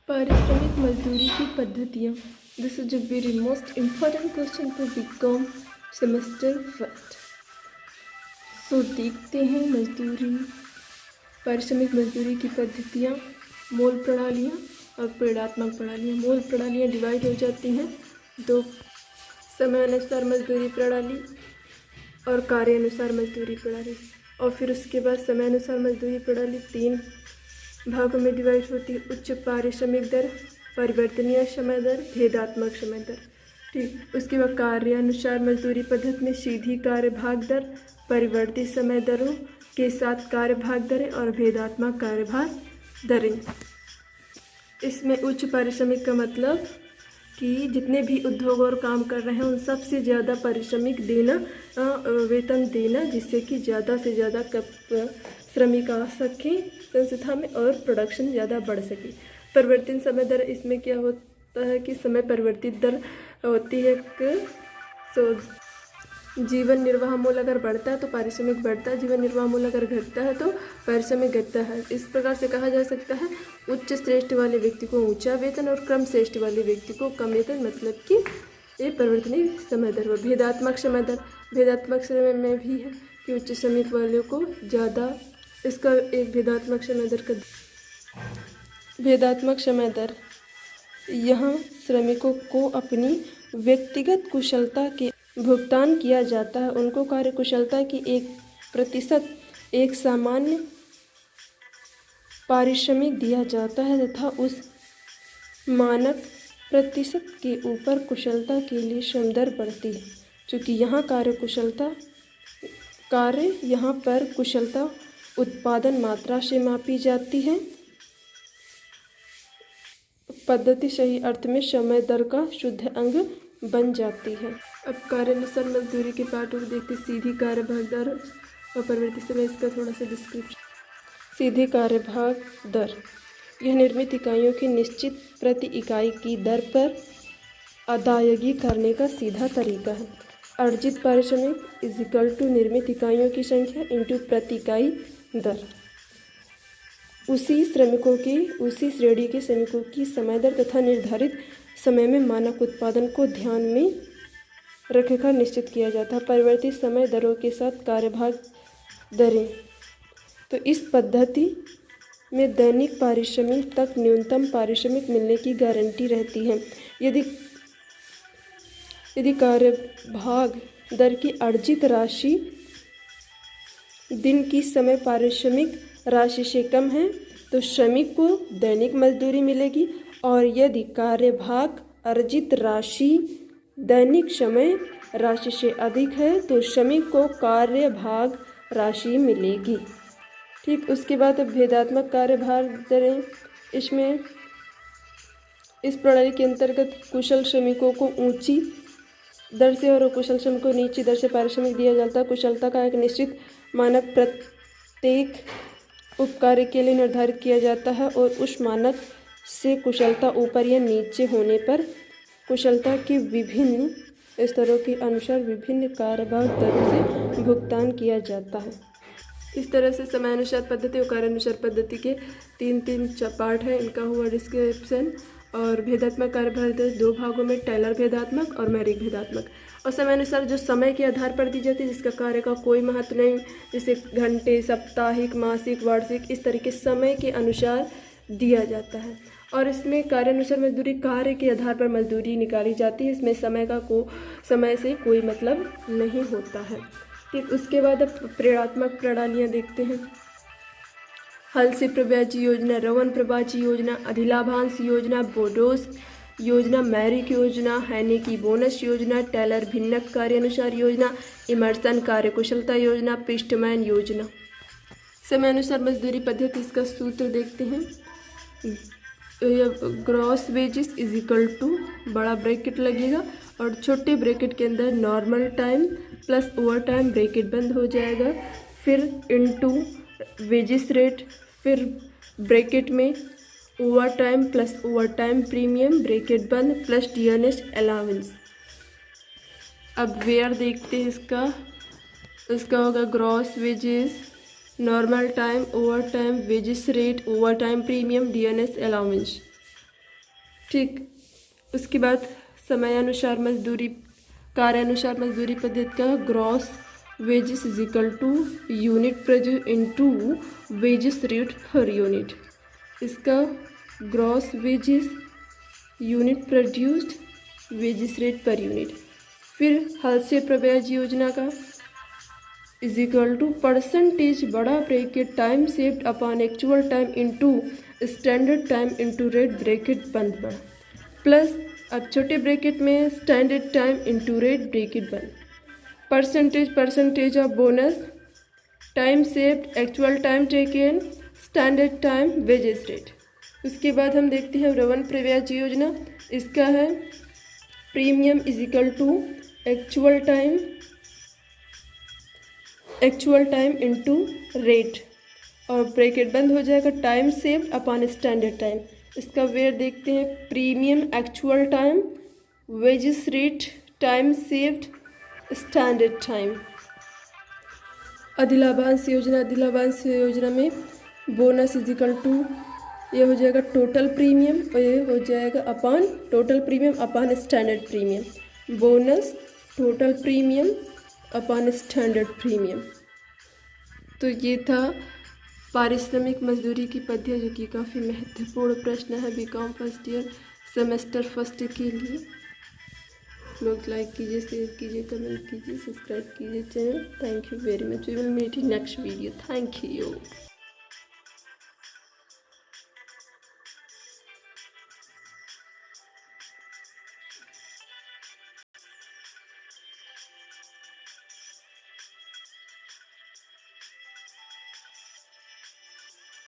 पारिश्रमिक मजदूरी की पद्धतियाँ। This is a very most important question to BCom semester first. So देखते हैं पारिश्रमिक मजदूरी की पद्धतियाँ, मोल प्रणालियाँ और प्रेरणात्मक प्रणालियाँ। मोल प्रणालियाँ डिवाइड हो जाती हैं दो, समय अनुसार मजदूरी प्रणाली और कार्य अनुसार मजदूरी प्रणाली। और फिर उसके बाद समय अनुसार मजदूरी प्रणाली 3 भागों में डिवाइड होती है: उच्च पारिश्रमिक दर, परिवर्तनीय समय दर, भेदात्मक समय दर। ठीक, उसके बाद कार्यानुसार मजदूरी पद्धति में सीधी कार्य भाग दर, परिवर्तित समय दरों के साथ कार्य भाग दरें और भेदात्मक कार्य भाग दरें। इसमें उच्च पारिश्रमिक का मतलब कि जितने भी उद्योग और काम कर रहे हैं उन सबसे ज़्यादा पारिश्रमिक देना, वेतन देना, जिससे कि ज़्यादा से ज़्यादा श्रमिक आ सकें संस्था में और प्रोडक्शन ज़्यादा बढ़ सके। परिवर्तन समय दर, इसमें क्या होता है कि समय परिवर्तित दर होती है। जीवन निर्वाह मूल्य अगर बढ़ता है तो पारिश्रमिक बढ़ता है, जीवन निर्वाह मूल्य अगर घटता है तो पारिश्रमिक घटता है। इस प्रकार से कहा जा सकता है उच्च श्रेष्ठ वाले व्यक्ति को ऊंचा वेतन और कम श्रेष्ठ वाले व्यक्ति को कम वेतन, मतलब कि ये परिवर्तनीय समय दर व भेदात्मक समय दर। भेदात्मक समय में भी है कि उच्च श्रमिक वालों को ज़्यादा, इसका एक भेदात्मक समय दर यहाँ श्रमिकों को अपनी व्यक्तिगत कुशलता के भुगतान किया जाता है। उनको कार्य कुशलता की 1% एक सामान्य पारिश्रमिक दिया जाता है तथा उस मानक प्रतिशत के ऊपर कुशलता के लिए श्रम दर बढ़ती है। चूँकि यहाँ यहाँ पर कुशलता उत्पादन मात्रा से मापी जाती है। पद्धति सही अर्थ में समय दर का शुद्ध अंग बन जाती है। अब कार्यानुसार मजदूरी के पार्टों को देखते। सीधी कार्य भाग दर और परिवर्तित समय, इसका थोड़ा सा डिस्क्रिप्शन। सीधी कार्य भाग दर, यह निर्मित इकाइयों की निश्चित प्रति इकाई की दर पर अदायगी करने का सीधा तरीका है। अर्जित पारिश्रमिक इक्वल टू निर्मित इकाइयों की संख्या इंटू प्रति इकाई दर। उसी श्रेणी के श्रमिकों की समय दर तथा निर्धारित समय में मानक उत्पादन को ध्यान में रखकर निश्चित किया जाता है। परिवर्तित समय दरों के साथ कार्यभाग दरें। तो इस पद्धति में दैनिक पारिश्रमिक तक न्यूनतम पारिश्रमिक मिलने की गारंटी रहती है। यदि कार्यभाग दर की अर्जित राशि दिन की समय पारिश्रमिक राशि से कम है तो श्रमिक को दैनिक मजदूरी मिलेगी, और यदि कार्यभाग अर्जित राशि दैनिक समय राशि से अधिक है तो श्रमिक को कार्यभाग राशि मिलेगी। ठीक, उसके बाद भेदात्मक कार्यभाग दरें। इसमें इस प्रणाली के अंतर्गत कुशल श्रमिकों को ऊंची दर से और अकुशल श्रमिकों को नीची दर से पारिश्रमिक दिया जाता है। कुशलता का एक निश्चित मानक प्रत्येक उपकार्य के लिए निर्धारित किया जाता है और उस मानक से कुशलता ऊपर या नीचे होने पर कुशलता के विभिन्न स्तरों के अनुसार विभिन्न कार्यभाग दरों से भुगतान किया जाता है। इस तरह से समयानुसार पद्धति और कार्यानुसार पद्धति के 3 पार्ट हैं। इनका हुआ डिस्क्रिप्शन। और भेदात्मक कार्यभाग दर 2 भागों में, टेलर भेदात्मक और मैरिक भेदात्मक। और समयानुसार जो समय के आधार पर दी जाती है, जिसका कार्य का कोई महत्व नहीं, जैसे घंटे, साप्ताहिक, मासिक, वार्षिक, इस तरीके समय के अनुसार दिया जाता है। और इसमें कार्यानुसार मजदूरी कार्य के आधार पर मजदूरी निकाली जाती है। इसमें समय से कोई मतलब नहीं होता है। ठीक, उसके बाद अब प्रेरणात्मक प्रणालियाँ देखते हैं। हल से प्रव्याजी योजना, रवन प्रवाची योजना, अधिलाभांश योजना, बोडोस योजना, मैरिक योजना, हैने की बोनस योजना, टेलर भिन्नक कार्यानुसार योजना, इमर्सन कार्यकुशलता योजना, पिस्टमैन योजना। समयानुसार मजदूरी पद्धति, इसका सूत्र देखते हैं। Gross wages is equal to, बड़ा ब्रैकेट लगेगा और छोटे ब्रैकेट के अंदर normal time plus overtime, bracket बंद हो जाएगा, फिर इनटू वेजेस रेट, फिर ब्रैकेट में overtime plus overtime premium, bracket बंद, प्लस डीएनएस अलाउंस। अब वेयर देखते हैं इसका होगा gross wages, normal time, overtime, wages rate, overtime premium, DNS allowance. ठीक। उसके बाद समयानुसार मजदूरी, कार्यानुसार मजदूरी पद्धति का gross wages is equal to unit produce into wages rate per unit. इसका gross wages unit produced wages rate per unit. फिर हलसे प्रब्याज योजना का इज इक्वल टू परसेंटेज बड़ा bracket time saved upon actual time into standard time into rate bracket बंद पर, plus अब छोटे ब्रैकेट में standard time into rate bracket बंद, percentage of bonus, time saved, actual time taken, standard time, wages rate. उसके बाद हम देखते हैं रवन प्रब्याज योजना। इसका है premium is equal to actual time into rate और ब्रैकेट बंद हो जाएगा, time saved upon standard time. इसका वेयर देखते हैं, premium, actual time, wages rate, time saved, standard time. अधिलाभांश योजना में बोनस इज इक्वल टू, ये हो जाएगा टोटल प्रीमियम और ये हो जाएगा upon total premium upon standard premium. Bonus total premium upon standard premium. तो ये था पारिश्रमिक मजदूरी की पद्धति, जो कि काफ़ी महत्वपूर्ण प्रश्न है BCom first year semester first के लिए। लोग लाइक कीजिए, शेयर कीजिए, कमेंट कीजिए, सब्सक्राइब कीजिए channel. Thank you very much. We will meet in next video. Thank you.